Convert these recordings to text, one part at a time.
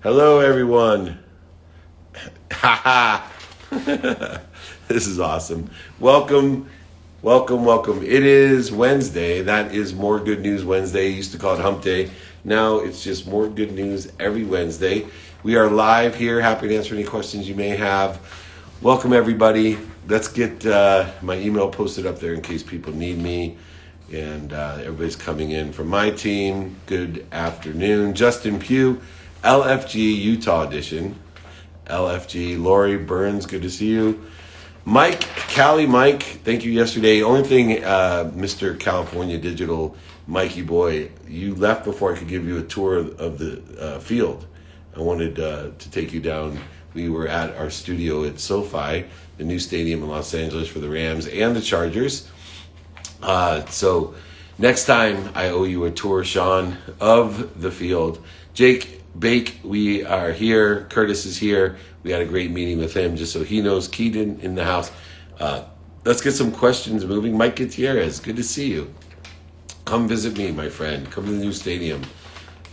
Hello, everyone. Ha ha. This is awesome. Welcome. It is Wednesday. That is More Good News Wednesday. Used to call it Hump Day. Now it's just More Good News every Wednesday. We are live here. Happy to answer any questions you may have. Welcome, everybody. Let's get my email posted up there in case people need me. And everybody's coming in from my team. Good afternoon. Justin Pugh, LFG Utah edition. LFG, Lori Burns, good to see you. Mike, Cali Mike, thank you yesterday. Only thing, Mr. California Digital, Mikey boy, you left before I could give you a tour of the field. I wanted to take you down. We were at our studio at SoFi, the new stadium in Los Angeles for the Rams and the Chargers. So next time I owe you a tour, Sean, of the field. Jake Bake, we are here. Curtis is here. We had a great meeting with him, just so he knows. Keaton in the house. Let's get some questions moving. Mike Gutierrez, good to see you. Come visit me, my friend. Come to the new stadium.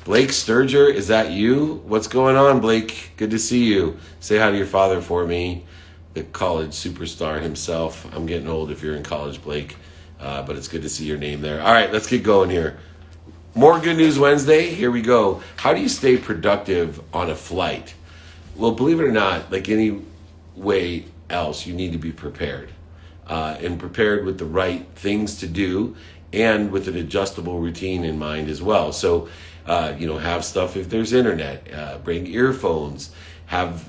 Blake Sturger, is that you? What's going on, Blake? Good to see you. Say hi to your father for me, the college superstar himself. I'm getting old if you're in college, Blake. But it's good to see your name there. All right, let's get going here. More Good News Wednesday. Here we go. How do you stay productive on a flight? Well, believe it or not, like any way else, you need to be prepared. And prepared with the right things to do and with an adjustable routine in mind as well. So, have stuff if there's internet. Bring earphones. Have,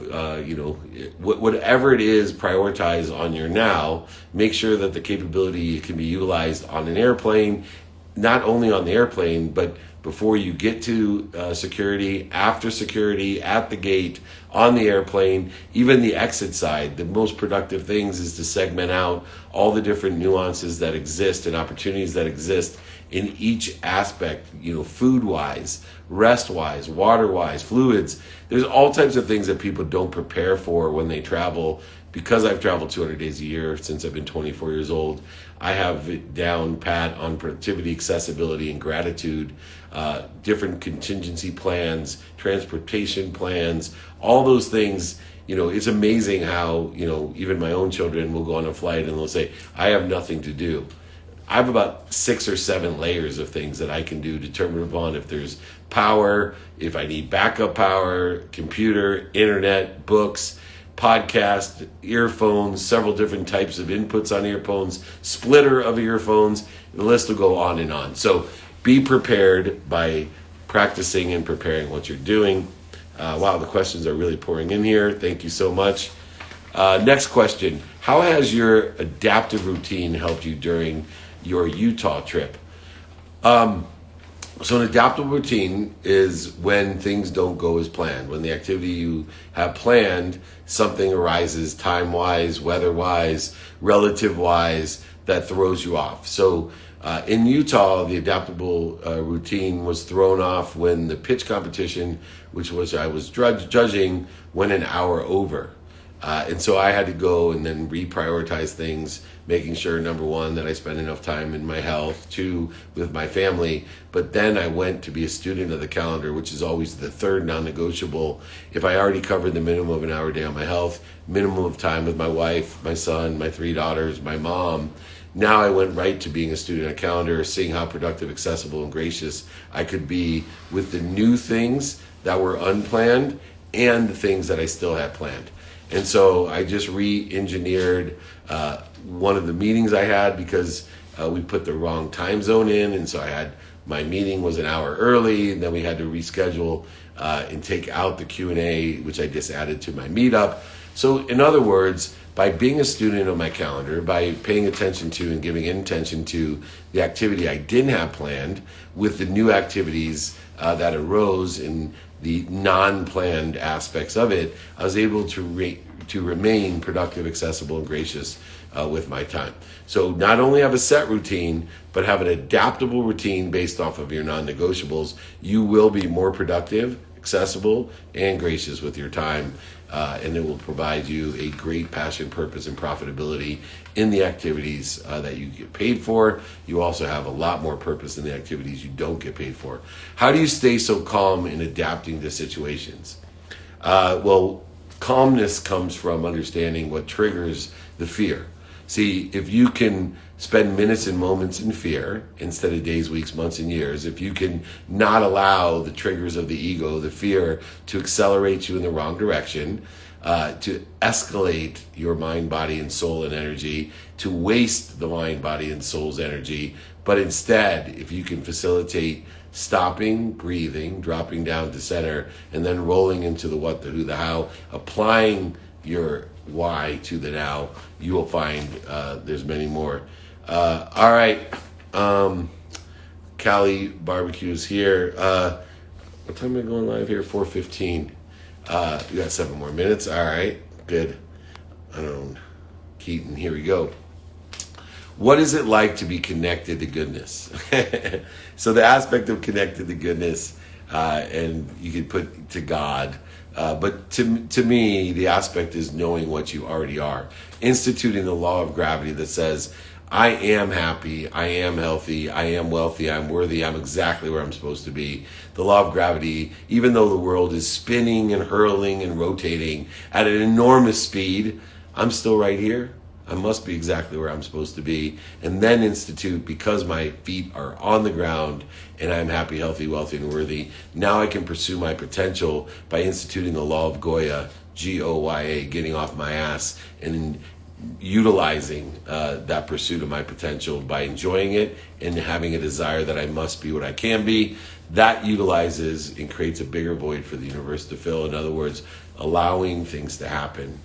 whatever it is, prioritize on your now. Make sure that the capability can be utilized on an airplane, not only on the airplane, but before you get to security, after security, at the gate, on the airplane, even the exit side. The most productive things is to segment out all the different nuances that exist and opportunities that exist in each aspect, food-wise, rest-wise, water-wise, fluids. There's all types of things that people don't prepare for when they travel. Because I've traveled 200 days a year since I've been 24 years old, I have it down pat on productivity, accessibility, and gratitude, different contingency plans, transportation plans, all those things. It's amazing how, even my own children will go on a flight and they'll say, I have nothing to do. I have about 6 or 7 layers of things that I can do, determinative on if there's power, if I need backup power, computer, internet, books, podcast, earphones, several different types of inputs on earphones, splitter of earphones. The list will go on and on. So be prepared by practicing and preparing what you're doing. Wow, the questions are really pouring in here. Thank you so much. Next question. How has your adaptive routine helped you during your Utah trip? So an adaptable routine is when things don't go as planned. When the activity you have planned, something arises time-wise, weather-wise, relative-wise, that throws you off. So in Utah, the adaptable routine was thrown off when the pitch competition, which I was judging, went an hour over. And so I had to go and then reprioritize things, making sure, number one, that I spend enough time in my health, 2, with my family. But then I went to be a student of the calendar, which is always the third non-negotiable. If I already covered the minimum of an hour a day on my health, minimum of time with my wife, my son, my 3 daughters, my mom, now I went right to being a student of the calendar, seeing how productive, accessible, and gracious I could be with the new things that were unplanned and the things that I still had planned. And so I just re-engineered one of the meetings I had because we put the wrong time zone in. And so my meeting was an hour early, and then we had to reschedule and take out the Q&A, which I just added to my meetup. So in other words, by being a student of my calendar, by paying attention to and giving intention to the activity I didn't have planned with the new activities that arose in the non-planned aspects of it, I was able to remain productive, accessible, and gracious with my time. So not only have a set routine, but have an adaptable routine based off of your non-negotiables. You will be more productive, accessible, and gracious with your time, and it will provide you a great passion, purpose, and profitability in the activities that you get paid for. You also have a lot more purpose in the activities you don't get paid for. How do you stay so calm in adapting to situations? Well, calmness comes from understanding what triggers the fear. See, if you can spend minutes and moments in fear instead of days, weeks, months, and years, if you can not allow the triggers of the ego, the fear, to accelerate you in the wrong direction, to escalate your mind, body, and soul and energy, to waste the mind, body, and soul's energy, but instead, if you can facilitate stopping, breathing, dropping down to center, and then rolling into the what, the who, the how, applying your why to the now, you will find there's many more. All right. Cali Barbecue is here. What time am I going live here? 4:15. We got 7 more minutes. All right. Good. Keaton, here we go. What is it like to be connected to goodness? So the aspect of connected to goodness, and you could put to God, but to me, the aspect is knowing what you already are. Instituting the law of gravity that says, I am happy, I am healthy, I am wealthy, I'm worthy, I'm exactly where I'm supposed to be. The law of gravity, even though the world is spinning and hurling and rotating at an enormous speed, I'm still right here. I must be exactly where I'm supposed to be. And then institute, because my feet are on the ground and I'm happy, healthy, wealthy, and worthy, now I can pursue my potential by instituting the law of Goya, Goya, getting off my ass and utilizing that pursuit of my potential by enjoying it and having a desire that I must be what I can be. That utilizes and creates a bigger void for the universe to fill. In other words, allowing things to happen.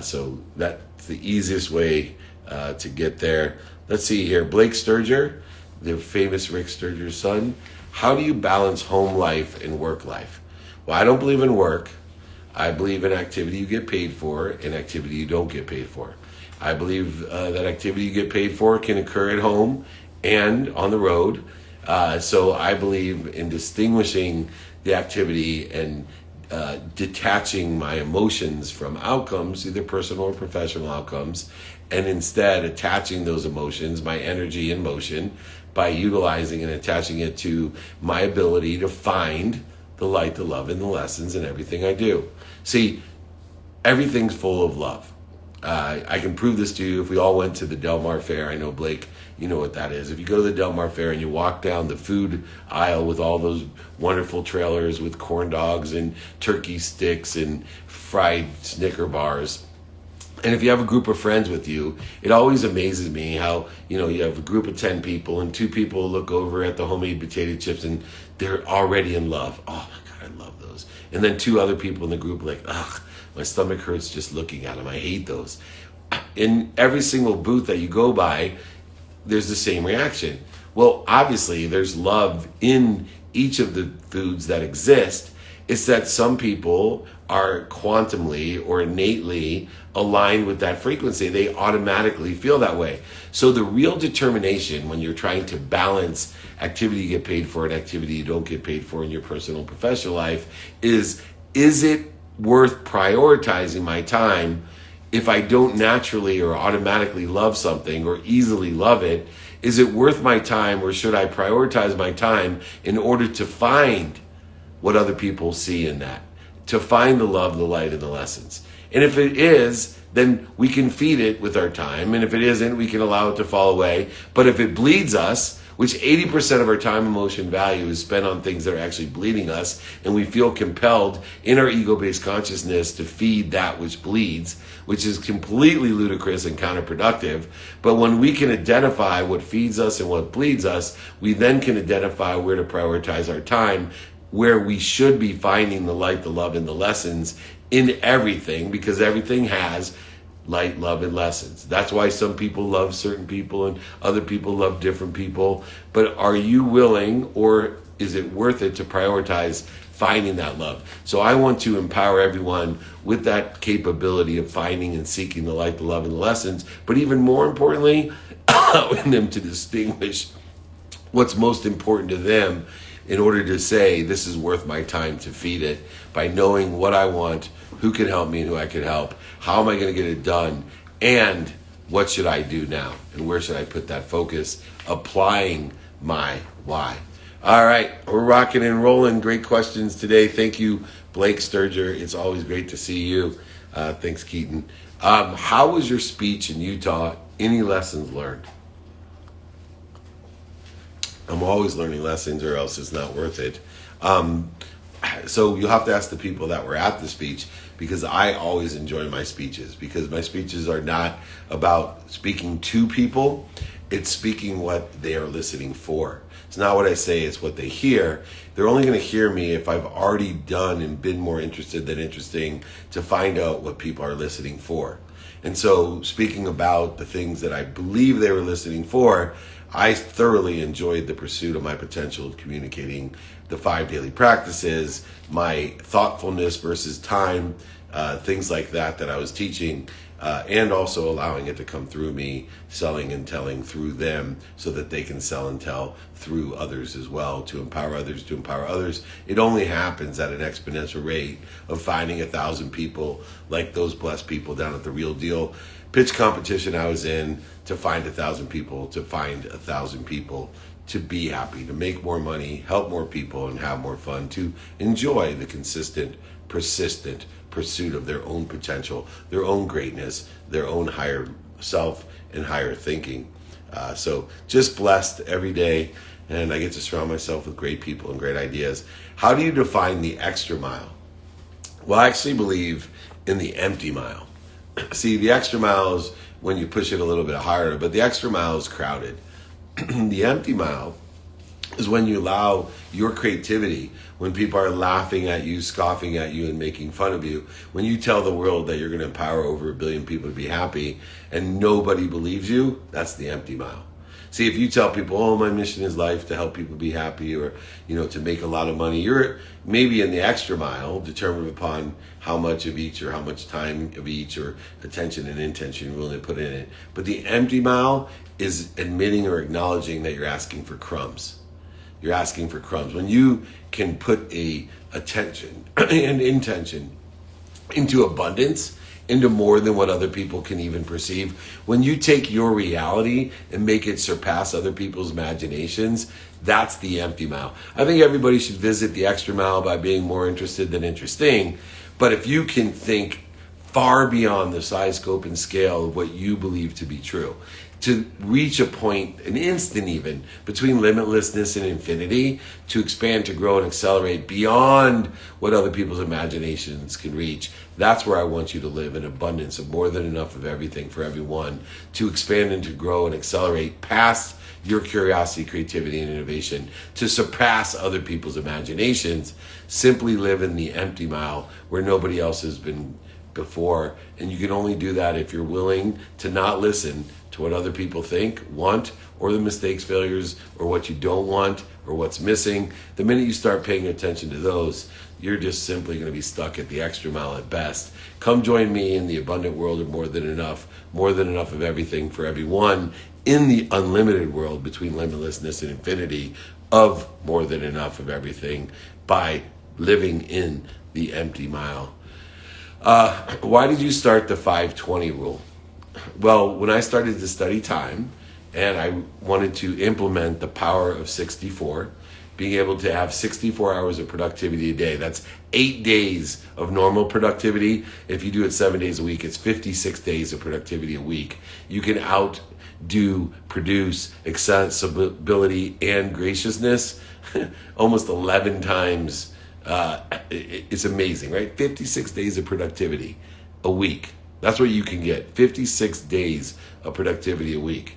So that's the easiest way to get there. Let's see here. Blake Sturger, the famous Rick Sturger's son. How do you balance home life and work life? Well, I don't believe in work. I believe in activity you get paid for and activity you don't get paid for. I believe that activity you get paid for can occur at home and on the road. So I believe in distinguishing the activity and detaching my emotions from outcomes, either personal or professional outcomes, and instead attaching those emotions, my energy in motion, by utilizing and attaching it to my ability to find the light, the love, and the lessons in everything I do. See, everything's full of love. I can prove this to you if we all went to the Del Mar Fair. I know, Blake, you know what that is. If you go to the Del Mar Fair and you walk down the food aisle with all those wonderful trailers with corn dogs and turkey sticks and fried Snicker bars, and if you have a group of friends with you, it always amazes me how, you have a group of 10 people and 2 people look over at the homemade potato chips and they're already in love. Oh my God, I love those. And then 2 other people in the group are like, ugh, my stomach hurts just looking at them. I hate those. In every single booth that you go by, there's the same reaction. Well, obviously, there's love in each of the foods that exist. It's that some people are quantumly or innately aligned with that frequency. They automatically feel that way. So the real determination when you're trying to balance activity you get paid for and activity you don't get paid for in your personal and professional life is it worth prioritizing my time if I don't naturally or automatically love something or easily love it? Is it worth my time, or should I prioritize my time in order to find what other people see in that, to find the love, the light, and the lessons? And if it is, then we can feed it with our time. And if it isn't, we can allow it to fall away. But if it bleeds us, which 80% of our time, emotion, value is spent on things that are actually bleeding us, and we feel compelled in our ego-based consciousness to feed that which bleeds, which is completely ludicrous and counterproductive. But when we can identify what feeds us and what bleeds us, we then can identify where to prioritize our time, where we should be finding the light, the love, and the lessons in everything, because everything has light, love, and lessons. That's why some people love certain people and other people love different people. But are you willing, or is it worth it to prioritize finding that love? So I want to empower everyone with that capability of finding and seeking the light, the love, and the lessons. But even more importantly, allowing them to distinguish what's most important to them in order to say, this is worth my time to feed it, by knowing what I want, who can help me and who I can help, how am I going to get it done, and what should I do now, and where should I put that focus, applying my why. All right, we're rocking and rolling. Great questions today. Thank you, Blake Sturger. It's always great to see you. Thanks, Keaton. How was your speech in Utah? Any lessons learned? I'm always learning lessons, or else it's not worth it. So you'll have to ask the people that were at the speech, because I always enjoy my speeches, because my speeches are not about speaking to people. It's speaking what they are listening for. It's not what I say, it's what they hear. They're only going to hear me if I've already done and been more interested than interesting to find out what people are listening for. And so speaking about the things that I believe they were listening for, I thoroughly enjoyed the pursuit of my potential of communicating the 5 daily practices, my thoughtfulness versus time, things like that I was teaching, and also allowing it to come through me, selling and telling through them so that they can sell and tell through others as well, to empower others, to empower others. It only happens at an exponential rate of finding 1,000 people like those blessed people down at the Real Deal pitch competition I was in, to find 1,000 people, to find 1,000 people to be happy, to make more money, help more people, and have more fun, to enjoy the consistent, persistent pursuit of their own potential, their own greatness, their own higher self and higher thinking. So just blessed every day, and I get to surround myself with great people and great ideas. How do you define the extra mile? Well, I actually believe in the empty mile. See, the extra mile is when you push it a little bit harder, but the extra mile is crowded. The empty mile is when you allow your creativity, when people are laughing at you, scoffing at you, and making fun of you, when you tell the world that you're going to empower over 1 billion people to be happy and nobody believes you. That's the empty mile. See, if you tell people, oh, my mission is life to help people be happy, or, to make a lot of money, you're maybe in the extra mile, determined upon how much of each, or how much time of each, or attention and intention you're willing to put in it. But the empty mile is admitting or acknowledging that you're asking for crumbs. You're asking for crumbs. When you can put a attention and intention into abundance, into more than what other people can even perceive, when you take your reality and make it surpass other people's imaginations, that's the empty mile. I think everybody should visit the extra mile by being more interested than interesting. But if you can think far beyond the size, scope, and scale of what you believe to be true, to reach a point, an instant even, between limitlessness and infinity, to expand, to grow, and accelerate beyond what other people's imaginations can reach. That's where I want you to live, in abundance of more than enough of everything for everyone, to expand and to grow and accelerate past your curiosity, creativity, and innovation, to surpass other people's imaginations. Simply live in the empty mile where nobody else has been before. And you can only do that if you're willing to not listen to what other people think, want, or the mistakes, failures, or what you don't want, or what's missing. The minute you start paying attention to those, you're just simply going to be stuck at the extra mile at best. Come join me in the abundant world of more than enough of everything for everyone, in the unlimited world between limitlessness and infinity of more than enough of everything, by living in the empty mile. Why did you start the 520 rule? Well, when I started to study time and I wanted to implement the power of 64, being able to have 64 hours of productivity a day, that's 8 days of normal productivity. If you do it 7 days a week, it's 56 days of productivity a week. You can outdo, produce, accessibility, and graciousness almost 11 times. It's amazing, right? 56 days of productivity a week. That's what you can get. 56 days of productivity a week.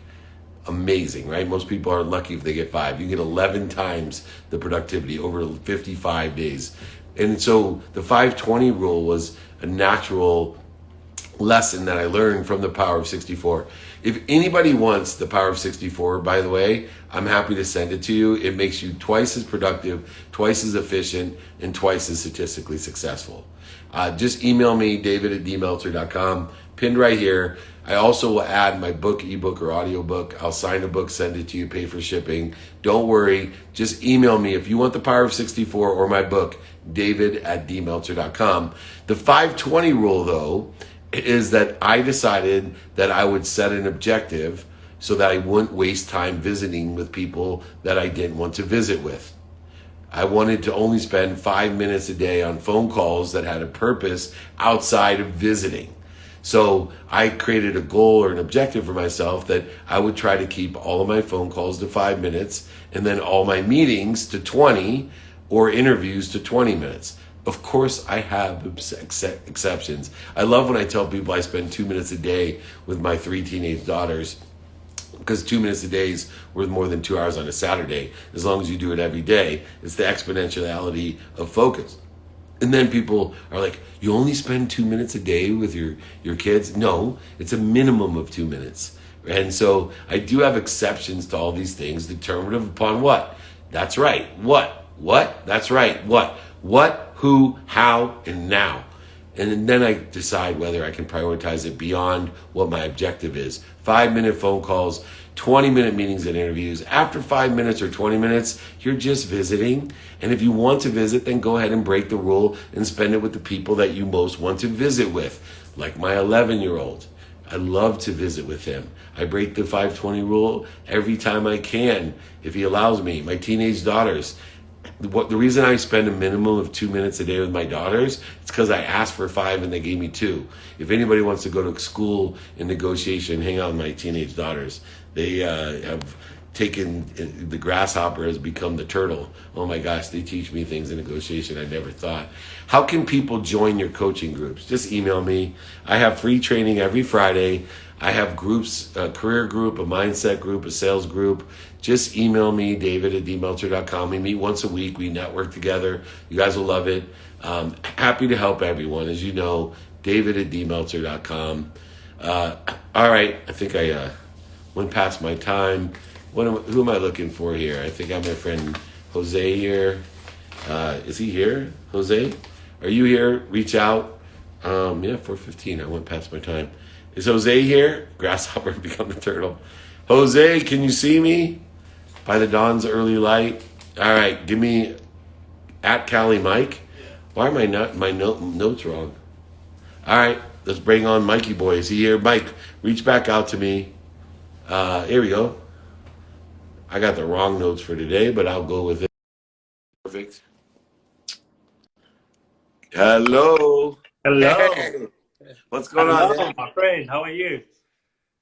Amazing, right? Most people are lucky if they get 5. You get 11 times the productivity over 55 days. And so the 520 rule was a natural lesson that I learned from the power of 64. If anybody wants the power of 64, by the way, I'm happy to send it to you. It makes you twice as productive, twice as efficient, and twice as statistically successful. Just email me, david@dmeltzer.com, pinned right here. I also will add my book, ebook, or audiobook. I'll sign a book, send it to you, pay for shipping. Don't worry. Just email me if you want the power of 64 or my book, david@dmeltzer.com. The 520 rule, though, is that I decided that I would set an objective so that I wouldn't waste time visiting with people that I didn't want to visit with. I wanted to only spend 5 minutes a day on phone calls that had a purpose outside of visiting. So I created a goal or an objective for myself that I would try to keep all of my phone calls to 5 minutes and then all my meetings to 20 or interviews to 20 minutes. Of course, I have exceptions. I love when I tell people I spend 2 minutes a day with my 3 teenage daughters, because 2 minutes a day is worth more than 2 hours on a Saturday. As long as you do it every day, it's the exponentiality of focus. And then people are like, you only spend 2 minutes a day with your kids? No, it's a minimum of 2 minutes. And so I do have exceptions to all these things, determinative upon what? That's right. What? What? That's right. What, who, how, and now. And then I decide whether I can prioritize it beyond what my objective is. 5-minute phone calls, 20-minute meetings and interviews. After 5 minutes or 20 minutes, you're just visiting. And if you want to visit, then go ahead and break the rule and spend it with the people that you most want to visit with. Like my 11-year-old. I love to visit with him. I break the 520 rule every time I can, if he allows me. My teenage daughters. The reason I spend a minimum of 2 minutes a day with my daughters, it's because I asked for 5 and they gave me 2. If anybody wants to go to school in negotiation, hang out with my teenage daughters. They have taken, the grasshopper has become the turtle. Oh my gosh, they teach me things in negotiation I never thought. How can people join your coaching groups? Just email me. I have free training every Friday. I have groups, a career group, a mindset group, a sales group. Just email me, david@dmeltzer.com. We meet once a week. We network together. You guys will love it. Happy to help everyone. As you know, david@dmeltzer.com. All right. I think I went past my time. Who am I looking for here? I think I have my friend Jose here. Is he here? Jose? Are you here? Reach out. Yeah, 4:15. I went past my time. Is Jose here? Grasshopper become the turtle. Jose, can you see me? By the dawn's early light. All right, give me @Cali Mike. Why are my notes wrong? All right, let's bring on Mikey boy. Is he here? Mike, reach back out to me. Here we go. I got the wrong notes for today, but I'll go with it. Perfect. Hello. Hello. Hey, what's going on, Hello, man? my friend. How are you?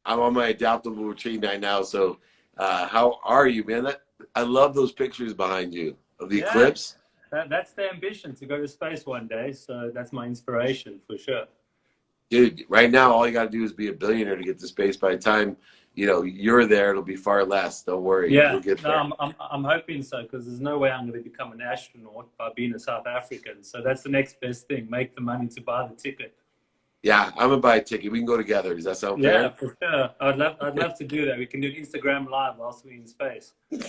I'm on my adaptable routine right now. So, how are you, man? I love those pictures behind you of the Yeah, eclipse. that's the ambition to go to space one day. So that's my inspiration for sure. Dude, right now, all you got to do is be a billionaire to get to space. By the time, you're there, it'll be far less. Don't worry. Yeah, You'll get no, there. I'm hoping so because there's no way I'm going to become an astronaut by being a South African. So that's the next best thing. Make the money to buy the ticket. Yeah, I'm going to buy a ticket. We can go together. Does that sound Yeah, fair? for sure. I'd love to do that. We can do Instagram live whilst we're in space. Yeah,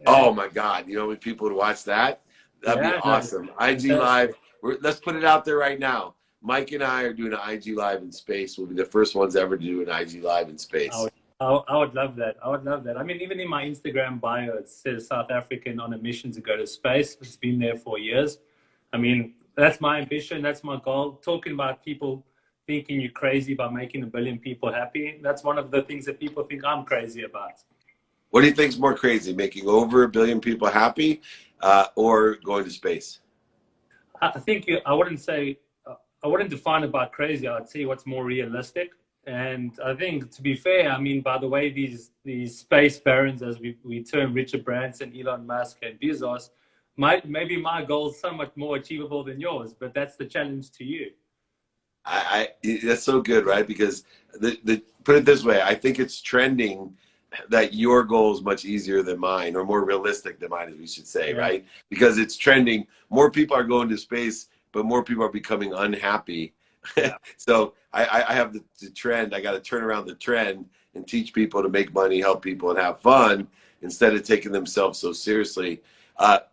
Oh, my God. When people would watch that? That'd be yeah, no, awesome. IG fantastic. Live. Let's put it out there right now. Mike and I are doing an IG Live in space. We'll be the first ones ever to do an IG Live in I space. would, I would love that. I would love that. I mean, even in my Instagram bio, it says South African on a mission to go to space. It's been there for years. I mean, that's my ambition. That's my goal. Talking about people thinking you're crazy by making 1 billion people happy. That's one of the things that people think I'm crazy about. What do you think's more crazy, making over 1 billion people happy or going to space? I think I wouldn't define it by crazy. I'd say what's more realistic. And I think, to be fair, I mean, by the way, these space barons, as we term Richard Branson, Elon Musk, and Bezos, maybe my goal is somewhat more achievable than yours, but that's the challenge to you. That's so good, right? Because put it this way, I think it's trending that your goal is much easier than mine, or more realistic than mine, as we should say, Yeah, right? Because it's trending. More people are going to space, but more people are becoming unhappy. yeah. So I have the trend. I got to turn around the trend and teach people to make money, help people, and have fun instead of taking themselves so seriously.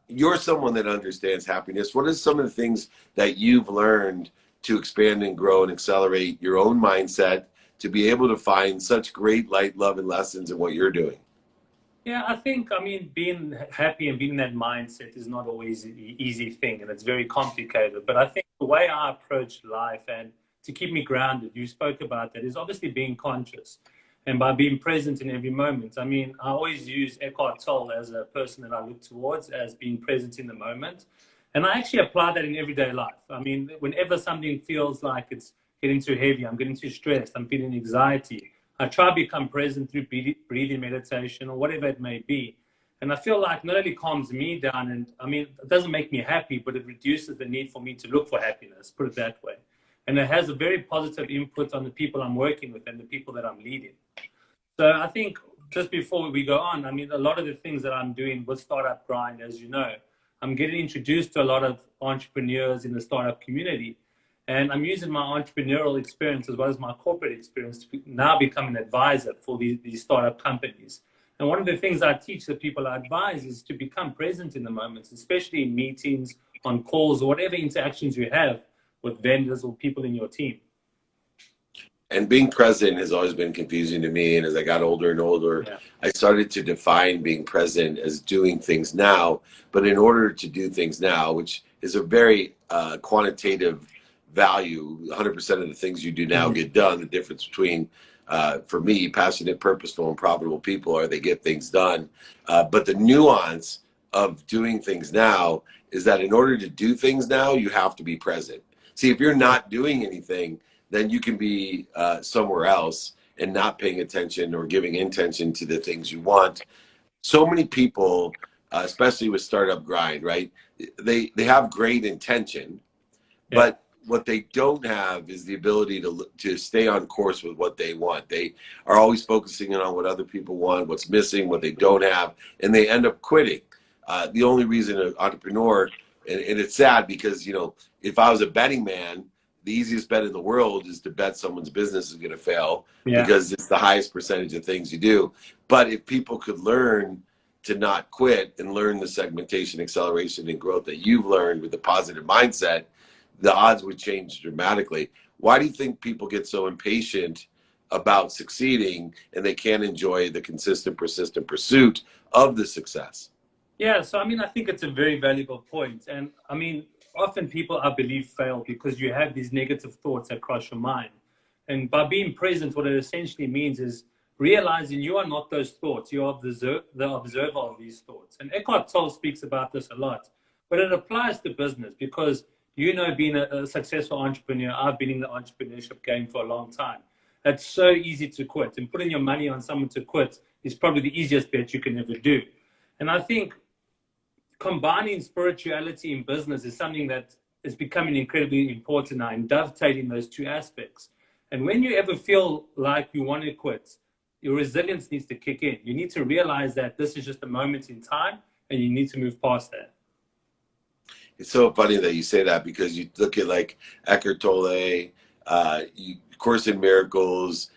You're someone that understands happiness. What are some of the things that you've learned to expand and grow and accelerate your own mindset to be able to find such great light, love, and lessons in what you're doing? Yeah, I mean, being happy and being in that mindset is not always an easy thing, and it's very complicated. But I think the way I approach life and to keep me grounded, you spoke about that, is obviously being conscious. and by being present in every moment. I mean, I always use Eckhart Tolle as a person that I look towards as being present in the moment. And I actually apply that in everyday life. I mean, whenever something feels like it's getting too heavy, I'm getting too stressed, I'm feeling anxiety, I try to become present through breathing meditation or whatever it may be. And I feel like not only calms me down, and I mean, it doesn't make me happy, but it reduces the need for me to look for happiness, put it that way. And it has a very positive input on the people I'm working with and the people that I'm leading. So I think just before we go on, I mean, a lot of the things that I'm doing with Startup Grind, as you know, I'm getting introduced to a lot of entrepreneurs in the startup community. And I'm using my entrepreneurial experience as well as my corporate experience to now become an advisor for these startup companies. And one of the things I teach the people I advise is to become present in the moments, especially in meetings, on calls, or whatever interactions you have with vendors or people in your team. And being present has always been confusing to me. And as I got older and older, I started to define being present as doing things now. But in order to do things now, which is a very quantitative value, 100% of the things you do now get done. The difference between, for me, passionate, purposeful, and profitable people are they get things done. But the nuance of doing things now is that in order to do things now, you have to be present. See, if you're not doing anything, then you can be somewhere else and not paying attention or giving intention to the things you want. So many people, especially with Startup Grind, right? They have great intention, but what they don't have is the ability to stay on course with what they want. They are always focusing on what other people want, what's missing, what they don't have, and they end up quitting. The only reason an entrepreneur, and it's sad because, you know, if I was a betting man, the easiest bet in the world is to bet someone's business is going to fail because it's the highest percentage of things you do. But if people could learn to not quit and learn the segmentation, acceleration, and growth that you've learned with a positive mindset, the odds would change dramatically. Why do you think people get so impatient about succeeding and they can't enjoy the consistent, persistent pursuit of the success? Yeah, so I mean, I think it's a very valuable point. And I mean, often people, I believe, fail because you have these negative thoughts that cross your mind. And by being present, what it essentially means is realizing you are not those thoughts. You are the observer of these thoughts. And Eckhart Tolle speaks about this a lot. But it applies to business because, you know, being a successful entrepreneur, I've been in the entrepreneurship game for a long time. It's so easy to quit. And putting your money on someone to quit is probably the easiest bet you can ever do. And I think combining spirituality in business is something that is becoming incredibly important now, and dovetailing those two aspects. And when you ever feel like you want to quit, your resilience needs to kick in. You need to realize that this is just a moment in time and you need to move past that. It's so funny that you say that because you look at like Eckhart Tolle, Course in Miracles,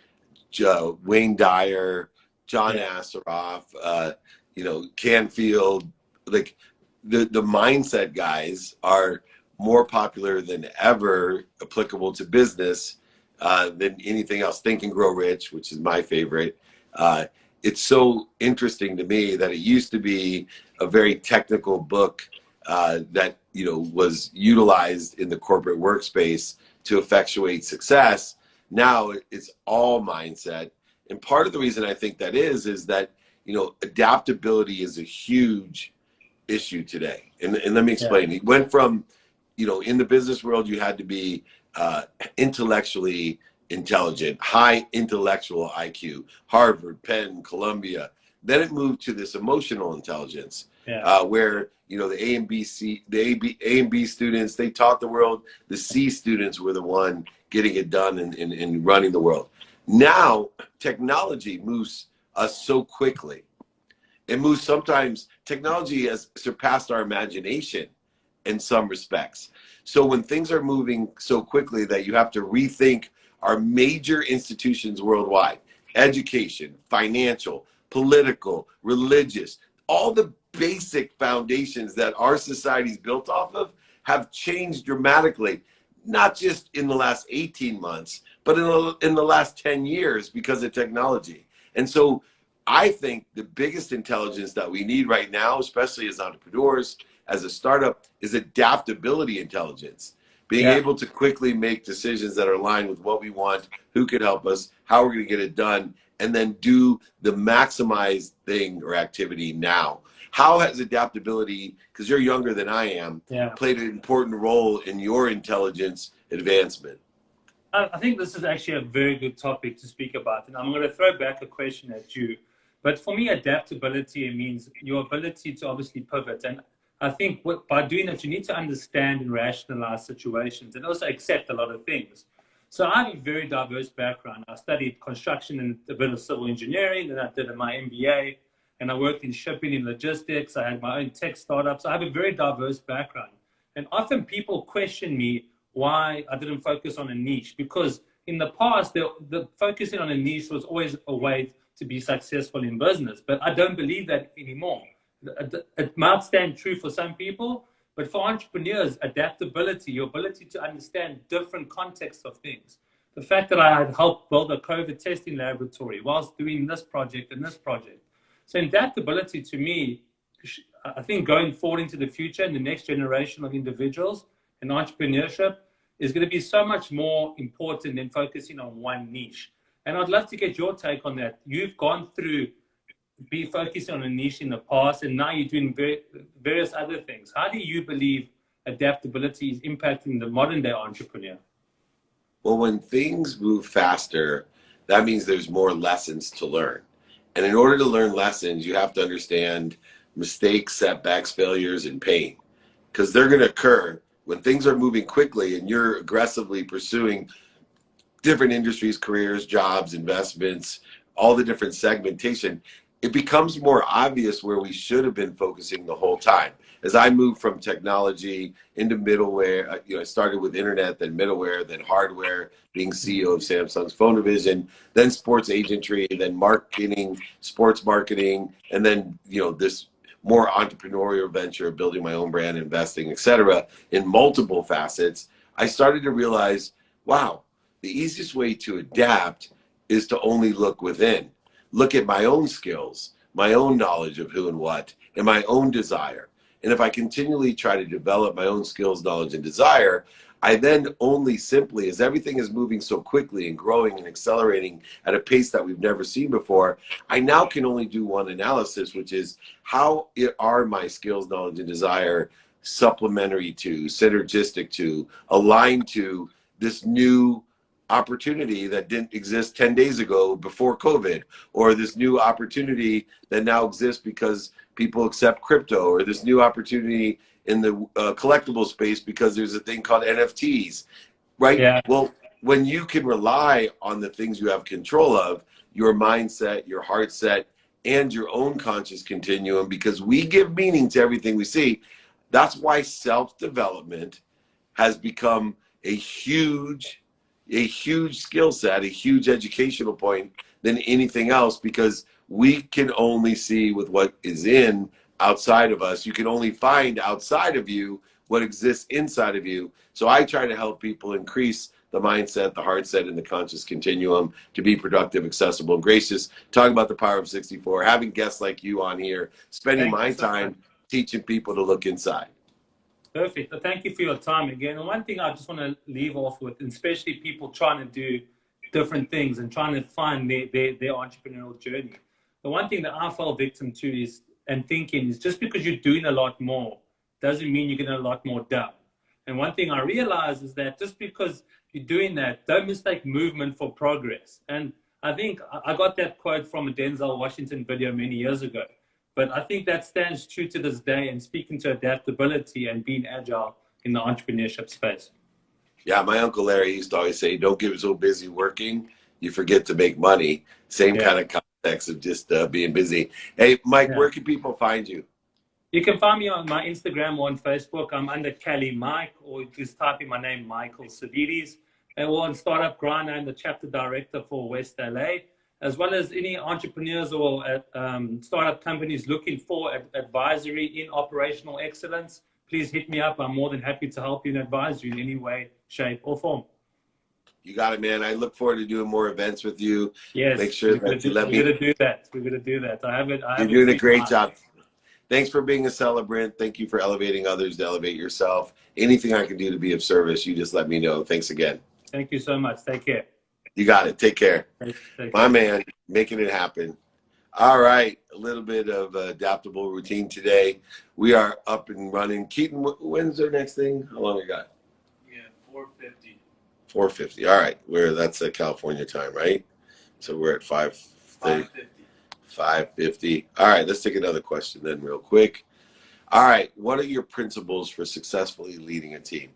Wayne Dyer, John Assaraf, you know, Canfield, like the mindset guys are more popular than ever, applicable to business than anything else. Think and Grow Rich, which is my favorite. It's so interesting to me that it used to be a very technical book that, you know, was utilized in the corporate workspace to effectuate success. Now it's all mindset. And part of the reason I think that is that, you know, adaptability is a huge issue today. And let me explain. It went from, you know, in the business world, you had to be intellectually intelligent, high intellectual IQ, Harvard, Penn, Columbia. Then it moved to this emotional intelligence, where, you know, the A and B students, they taught the world. The C students were the one getting it done and running the world. Now, technology moves us so quickly. It moves sometimes, technology has surpassed our imagination in some respects. So when things are moving so quickly that you have to rethink our major institutions worldwide, education, financial, political, religious, all the basic foundations that our society is built off of have changed dramatically, not just in the last 18 months, but in the last 10 years because of technology. And so I think the biggest intelligence that we need right now, especially as entrepreneurs, as a startup, is adaptability intelligence. Being able to quickly make decisions that are aligned with what we want, who could help us, how we're going to get it done, and then do the maximized thing or activity now. How has adaptability, because you're younger than I am, played an important role in your intelligence advancement? I think this is actually a very good topic to speak about, and I'm going to throw back a question at you. But for me, adaptability means your ability to obviously pivot. And I think by doing that, you need to understand and rationalize situations and also accept a lot of things. So I have a very diverse background. I studied construction and a bit of civil engineering, and I did my MBA, and I worked in shipping and logistics. I had my own tech startups. I have a very diverse background. And often people question me why I didn't focus on a niche, because in the past, the focusing on a niche was always a way to be successful in business. But I don't believe that anymore. It might stand true for some people, but for entrepreneurs, adaptability, your ability to understand different contexts of things. The fact that I had helped build a COVID testing laboratory whilst doing this project and this project. So adaptability to me, I think going forward into the future and the next generation of individuals in entrepreneurship is going to be so much more important than focusing on one niche. And I'd love to get your take on that. You've gone through be focusing on a niche in the past, and now you're doing various other things. How do you believe adaptability is impacting the modern day entrepreneur? Well, when things move faster, that means there's more lessons to learn. And in order to learn lessons, you have to understand mistakes, setbacks, failures, and pain, because they're going to occur when things are moving quickly and you're aggressively pursuing different industries, careers, jobs, investments, all the different segmentation. It becomes more obvious where we should have been focusing the whole time. As I moved from technology into middleware, I started with internet, then middleware, then hardware, being CEO of Samsung's phone division, then sports agentry, then marketing, sports marketing, and then this more entrepreneurial venture, building my own brand, investing, etc. in multiple facets. I started to realize, wow, the easiest way to adapt is to only look within. Look at my own skills, my own knowledge of who and what, and my own desire. And if I continually try to develop my own skills, knowledge, and desire, I then only simply, as everything is moving so quickly and growing and accelerating at a pace that we've never seen before, I now can only do one analysis, which is how are my skills, knowledge, and desire supplementary to, synergistic to, aligned to this new opportunity that didn't exist 10 days ago before COVID, or this new opportunity that now exists because people accept crypto, or this new opportunity in the collectible space because there's a thing called NFTs, right? Yeah. Well, when you can rely on the things you have control of, your mindset, your heart set, and your own conscious continuum, because we give meaning to everything we see. That's why self-development has become a huge skill set, a huge educational point than anything else, because we can only see with what is outside of us. You can only find outside of you what exists inside of you. So I try to help people increase the mindset, the heart set, and the conscious continuum to be productive, accessible, and gracious. Talking about the power of 64, having guests like you on here, spending my time teaching people to look inside. Perfect. Thank you for your time again. And one thing I just want to leave off with, and especially people trying to do different things and trying to find their entrepreneurial journey. The one thing that I fell victim to is just because you're doing a lot more doesn't mean you're getting a lot more done. And one thing I realized is that just because you're doing that, don't mistake movement for progress. And I think I got that quote from a Denzel Washington video many years ago. But I think that stands true to this day, and speaking to adaptability and being agile in the entrepreneurship space. Yeah, my Uncle Larry used to always say, don't get so busy working, you forget to make money. Same kind of context of just being busy. Hey, Mike, where can people find you? You can find me on my Instagram or on Facebook. I'm under Cali Mike, or just type in my name, Michael Savides. And we're on Startup Grind. I'm the chapter director for West LA, as well as any entrepreneurs or startup companies looking for advisory in operational excellence. Please hit me up. I'm more than happy to help you and advise you in any way, shape, or form. You got it, man. I look forward to doing more events with you. Yes, make sure that you let me. We're going to do that. We're going to do that. You're doing a great job. Thanks for being a celebrant. Thank you for elevating others to elevate yourself. Anything I can do to be of service, you just let me know. Thanks again. Thank you so much. Take care. You got it. Take care. Take My care. man, making it happen. All right, a little bit of adaptable routine today. We are up and running. Keaton, when's our next thing? How long we got? Yeah, 4:50. 4:50. All right, that's California time, right? So we're at 5:30. 5:50. All right, let's take another question then real quick. All right, what are your principles for successfully leading a team?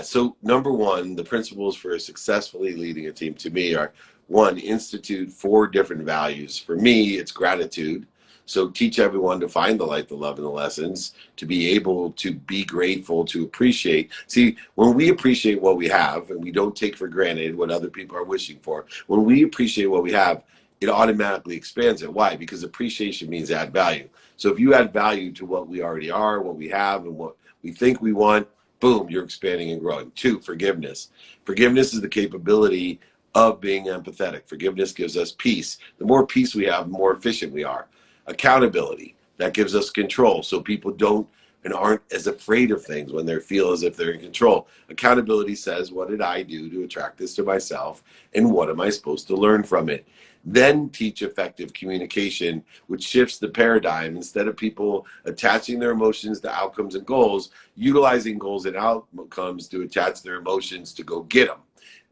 So number one, the principles for successfully leading a team to me are: one, institute 4 different values. For me, it's gratitude. So teach everyone to find the light, the love, and the lessons, to be able to be grateful, to appreciate. See, when we appreciate what we have and we don't take for granted what other people are wishing for, when we appreciate what we have, it automatically expands it. Why? Because appreciation means add value. So if you add value to what we already are, what we have, and what we think we want, boom, you're expanding and growing. 2, forgiveness. Forgiveness is the capability of being empathetic. Forgiveness gives us peace. The more peace we have, the more efficient we are. Accountability, that gives us control. So people don't and aren't as afraid of things when they feel as if they're in control. Accountability says, what did I do to attract this to myself? And what am I supposed to learn from it? Then teach effective communication, which shifts the paradigm. Instead of people attaching their emotions to outcomes and goals, utilizing goals and outcomes to attach their emotions to go get them.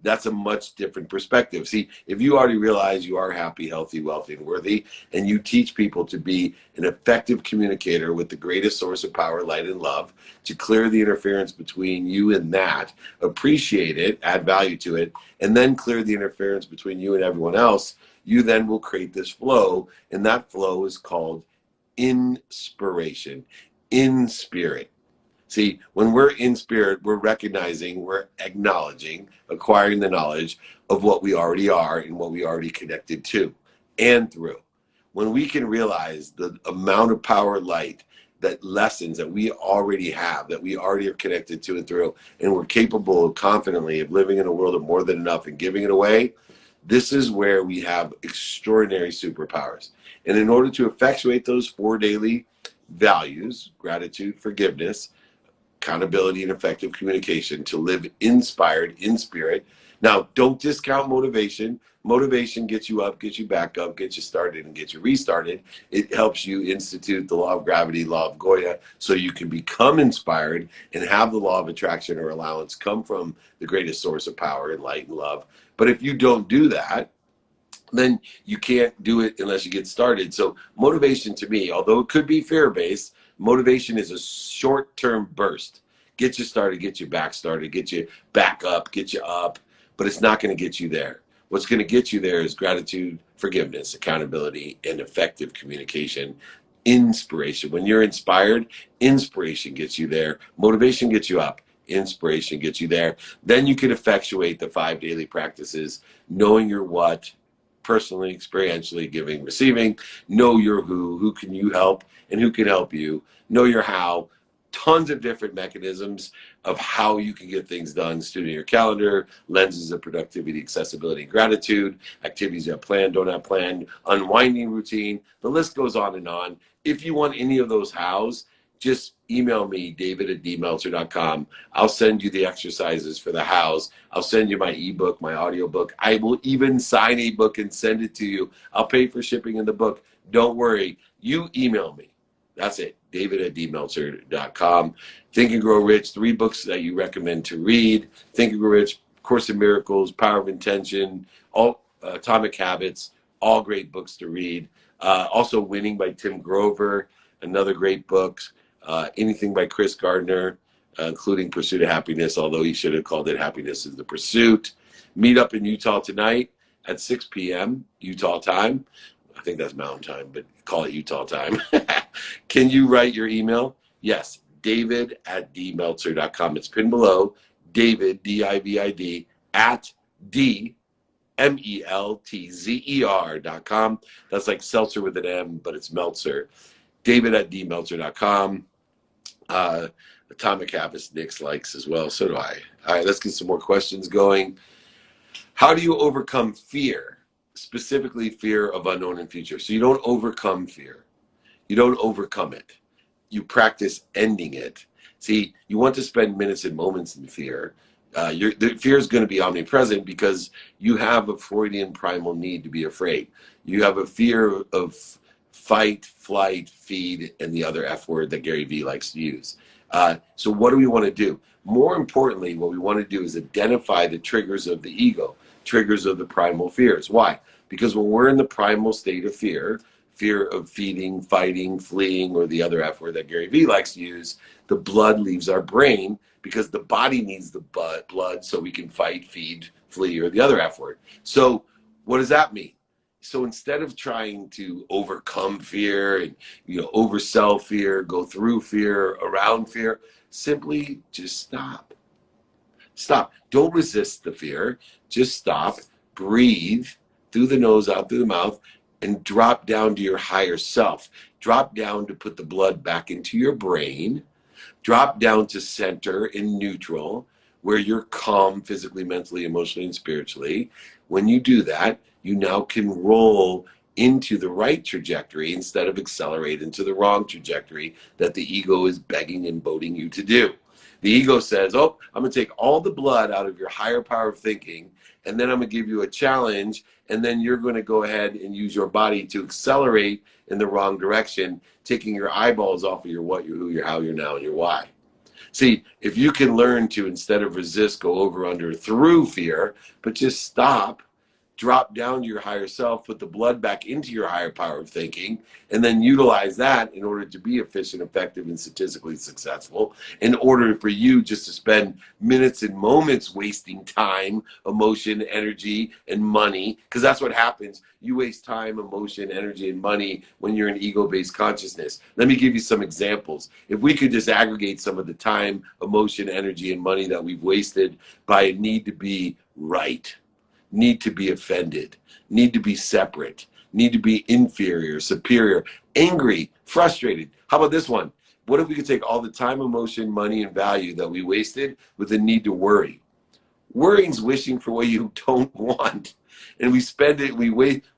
That's a much different perspective. See, if you already realize you are happy, healthy, wealthy, and worthy, and you teach people to be an effective communicator with the greatest source of power, light, and love, to clear the interference between you and that, appreciate it, add value to it, and then clear the interference between you and everyone else, you then will create this flow, and that flow is called inspiration, in spirit. See, when we're in spirit, we're recognizing, we're acknowledging, acquiring the knowledge of what we already are and what we already connected to and through. When we can realize the amount of power, light, that lessons that we already have, that we already are connected to and through, and we're capable of confidently of living in a world of more than enough and giving it away, this is where we have extraordinary superpowers. And in order to effectuate those 4 daily values, gratitude, forgiveness, accountability, and effective communication, to live inspired, in spirit. Now, don't discount motivation. Motivation gets you up, gets you back up, gets you started, and gets you restarted. It helps you institute the law of gravity, law of Goya, so you can become inspired and have the law of attraction or allowance come from the greatest source of power and light and love. But if you don't do that, then you can't do it unless you get started. So motivation to me, although it could be fear-based, motivation is a short-term burst. Get you started, get you back started, get you back up, get you up, but it's not going to get you there. What's going to get you there is gratitude, forgiveness, accountability, and effective communication, inspiration. When you're inspired, inspiration gets you there. Motivation gets you up. Inspiration gets you there. Then you can effectuate the 5 daily practices, knowing your what, personally, experientially, giving, receiving. Know your who can you help and who can help you. Know your how. Tons of different mechanisms of how you can get things done. Student your calendar, lenses of productivity, accessibility, gratitude, activities you have planned, don't have planned, unwinding routine. The list goes on and on. If you want any of those hows, just email me, david@dmeltzer.com. I'll send you the exercises for the hows. I'll send you my ebook, my audiobook. I will even sign a book and send it to you. I'll pay for shipping in the book. Don't worry. You email me. That's it, david@dmeltzer.com. Think and Grow Rich, 3 books that you recommend to read. Think and Grow Rich, Course in Miracles, Power of Intention, all Atomic Habits, all great books to read. Also Winning by Tim Grover, another great book. Anything by Chris Gardner, including Pursuit of Happiness, although he should have called it Happiness is the Pursuit. Meet up in Utah tonight at 6 p.m. Utah time. I think that's Mountain Time, but call it Utah time. Can you write your email? Yes, david@dmeltzer.com. It's pinned below. David, D-I-V-I-D, at DMELTZER.com. That's like seltzer with an M, but it's Meltzer. David@dmeltzer.com. Atomic Habits, Nick's likes as well. So do I. All right, let's get some more questions going. How do you overcome fear? Specifically, fear of unknown and future. So you don't overcome fear. You don't overcome it. You practice ending it. See, you want to spend minutes and moments in fear. The fear is going to be omnipresent because you have a Freudian primal need to be afraid. You have a fear of fight, flight, feed, and the other F word that Gary Vee likes to use. So what do we want to do? More importantly, what we want to do is identify the triggers of the ego, triggers of the primal fears. Why? Because when we're in the primal state of fear, fear of feeding, fighting, fleeing, or the other F word that Gary Vee likes to use, the blood leaves our brain because the body needs the blood so we can fight, feed, flee, or the other F word. So what does that mean? So instead of trying to overcome fear and oversell fear, go through fear, around fear, simply just stop. Stop. Don't resist the fear. Just stop, breathe through the nose, out through the mouth, and drop down to your higher self. Drop down to put the blood back into your brain. Drop down to center in neutral, where you're calm physically, mentally, emotionally, and spiritually. When you do that, you now can roll into the right trajectory instead of accelerate into the wrong trajectory that the ego is begging and boating you to do. The ego says, oh, I'm going to take all the blood out of your higher power of thinking, and then I'm going to give you a challenge, and then you're going to go ahead and use your body to accelerate in the wrong direction, taking your eyeballs off of your what, your who, your how, your now, and your why. See, if you can learn to, instead of resist, go over, under, through fear, but just stop, drop down to your higher self, put the blood back into your higher power of thinking, and then utilize that in order to be efficient, effective, and statistically successful, in order for you just to spend minutes and moments wasting time, emotion, energy, and money, because that's what happens. You waste time, emotion, energy, and money when you're in ego-based consciousness. Let me give you some examples. If we could just aggregate some of the time, emotion, energy, and money that we've wasted by a need to be right, need to be offended, need to be separate, need to be inferior, superior, angry, frustrated. How about this one? What if we could take all the time, emotion, money, and value that we wasted with the need to worry? Worrying's wishing for what you don't want. And we spend it,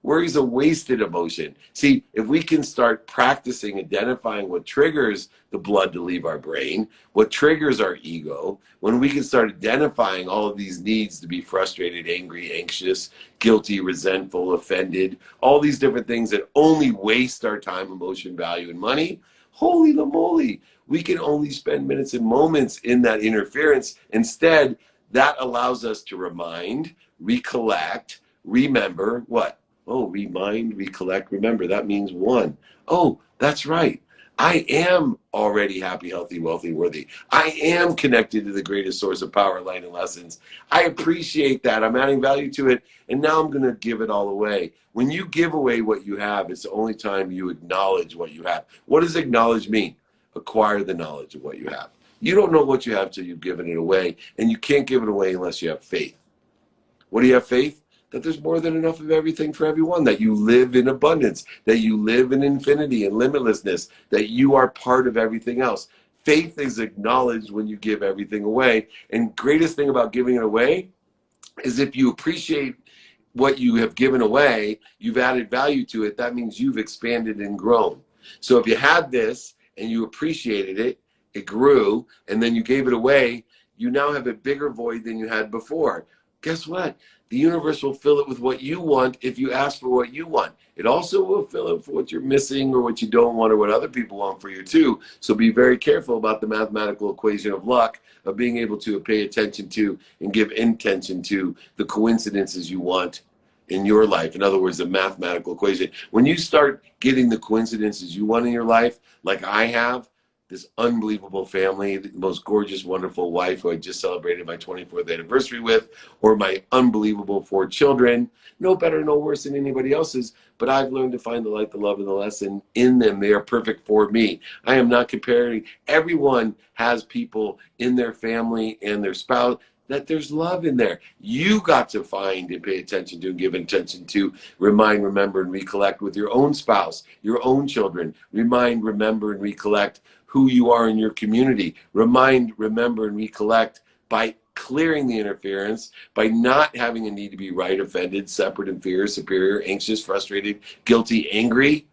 worry's a wasted emotion. See, if we can start practicing identifying what triggers the blood to leave our brain, what triggers our ego, when we can start identifying all of these needs to be frustrated, angry, anxious, guilty, resentful, offended, all these different things that only waste our time, emotion, value, and money, holy moly, we can only spend minutes and moments in that interference. Instead, that allows us to remind, recollect, remember what? Oh, remind, recollect, remember. That means one. Oh, that's right. I am already happy, healthy, wealthy, worthy. I am connected to the greatest source of power, light, and lessons. I appreciate that. I'm adding value to it. And now I'm going to give it all away. When you give away what you have, it's the only time you acknowledge what you have. What does acknowledge mean? Acquire the knowledge of what you have. You don't know what you have till you've given it away. And you can't give it away unless you have faith. What do you have faith? That there's more than enough of everything for everyone, that you live in abundance, that you live in infinity and limitlessness, that you are part of everything else. Faith is acknowledged when you give everything away. And greatest thing about giving it away is if you appreciate what you have given away, you've added value to it, that means you've expanded and grown. So if you had this and you appreciated it, it grew, and then you gave it away, you now have a bigger void than you had before. Guess what? The universe will fill it with what you want if you ask for what you want. It also will fill it for what you're missing or what you don't want or what other people want for you too. So be very careful about the mathematical equation of luck, of being able to pay attention to and give intention to the coincidences you want in your life. In other words, the mathematical equation. When you start getting the coincidences you want in your life, like I have, this unbelievable family, the most gorgeous, wonderful wife who I just celebrated my 24th anniversary with, or my unbelievable 4 children, no better, no worse than anybody else's, but I've learned to find the light, the love, and the lesson in them. They are perfect for me. I am not comparing. Everyone has people in their family and their spouse that there's love in there. You got to find and pay attention to and give attention to, remind, remember, and recollect with your own spouse, your own children. Remind, remember, and recollect who you are in your community. Remind, remember, and recollect by clearing the interference, by not having a need to be right, offended, separate, inferior, superior, anxious, frustrated, guilty, angry.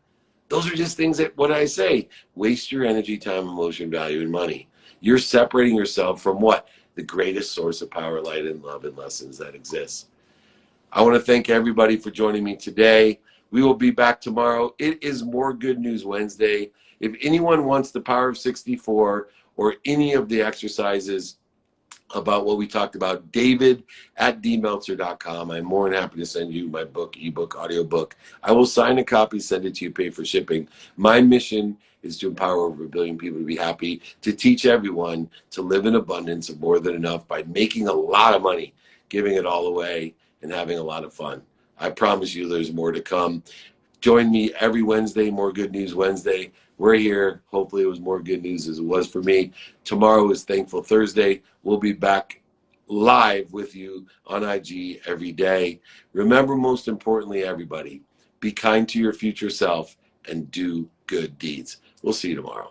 Those are just things that, what I say, waste your energy, time, emotion, value, and money. You're separating yourself from what? the greatest source of power, light, and love and lessons that exists. I want to thank everybody for joining me today. We will be back tomorrow. It is More Good News Wednesday. If anyone wants the Power of 64 or any of the exercises about what we talked about, David at dmeltzer.com. I'm more than happy to send you my book, ebook, audiobook. I will sign a copy, send it to you, pay for shipping. My mission is to empower over 1 billion people to be happy, to teach everyone to live in abundance of more than enough by making a lot of money, giving it all away, and having a lot of fun. I promise you there's more to come. Join me every Wednesday, More Good News Wednesday. We're here. Hopefully it was more good news as it was for me. Tomorrow is Thankful Thursday. We'll be back live with you on IG every day. Remember, most importantly, everybody, be kind to your future self and do good deeds. We'll see you tomorrow.